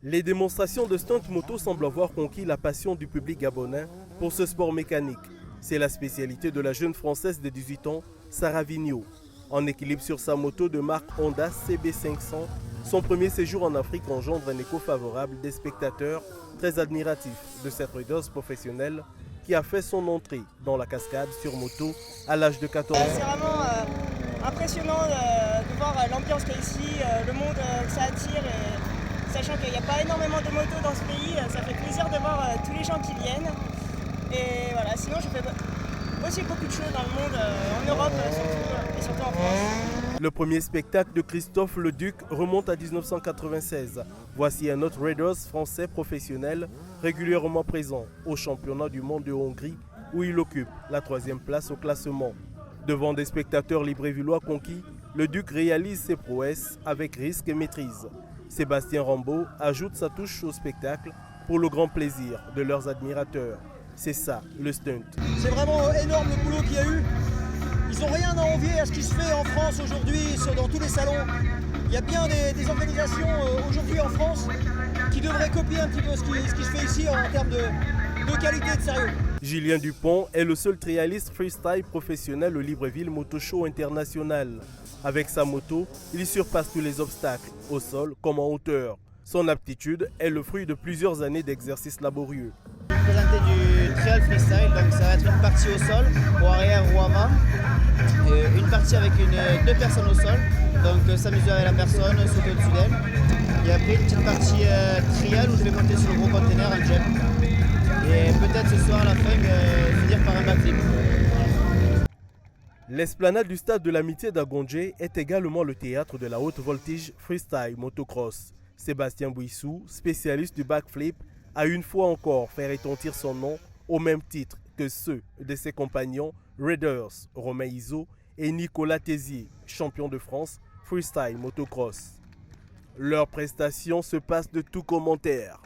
Les démonstrations de stunt moto semblent avoir conquis la passion du public gabonais pour ce sport mécanique. C'est la spécialité de la jeune Française de 18 ans, Sarah Vigneault. En équilibre sur sa moto de marque Honda CB500, son premier séjour en Afrique engendre un écho favorable des spectateurs très admiratifs de cette rideuse professionnelle qui a fait son entrée dans la cascade sur moto à l'âge de 14 ans. C'est vraiment impressionnant de voir l'ambiance qu'il y a ici, le monde que ça attire. Et sachant qu'il n'y a pas énormément de motos dans ce pays, ça fait plaisir de voir tous les gens qui viennent. Et voilà, sinon je fais aussi beaucoup de choses dans le monde, en Europe surtout, et surtout en France. Le premier spectacle de Christophe Leduc remonte à 1996. Voici un autre Raiders français professionnel régulièrement présent au championnat du monde de Hongrie où il occupe la 3e place au classement. Devant des spectateurs librevillois conquis, Leduc réalise ses prouesses avec risque et maîtrise. Sébastien Rambaud ajoute sa touche au spectacle pour le grand plaisir de leurs admirateurs. C'est ça, le stunt. C'est vraiment énorme le boulot qu'il y a eu. Ils n'ont rien à envier à ce qui se fait en France aujourd'hui, dans tous les salons. Il y a bien des organisations aujourd'hui en France qui devraient copier un petit peu ce qui se fait ici en termes de qualité et de sérieux. Julien Dupont est le seul trialiste freestyle professionnel au Libreville Moto Show International. Avec sa moto, il surpasse tous les obstacles, au sol comme en hauteur. Son aptitude est le fruit de plusieurs années d'exercice laborieux. Je vais présenter du trial freestyle, donc ça va être une partie au sol, au arrière ou avant, et une partie avec deux personnes au sol, donc s'amuser avec la personne, sauter au-dessus d'elle, et après une petite partie trial où je vais monter sur le gros container en jet, et peut-être ce soir à la fin finir par un backflip. L'esplanade du stade de l'Amitié d'Agondje est également le théâtre de la haute voltige freestyle motocross. Sébastien Bouissou, spécialiste du backflip, a une fois encore fait retentir son nom au même titre que ceux de ses compagnons Raiders, Romain Iso et Nicolas Tézier, champion de France freestyle motocross. Leurs prestations se passent de tout commentaire.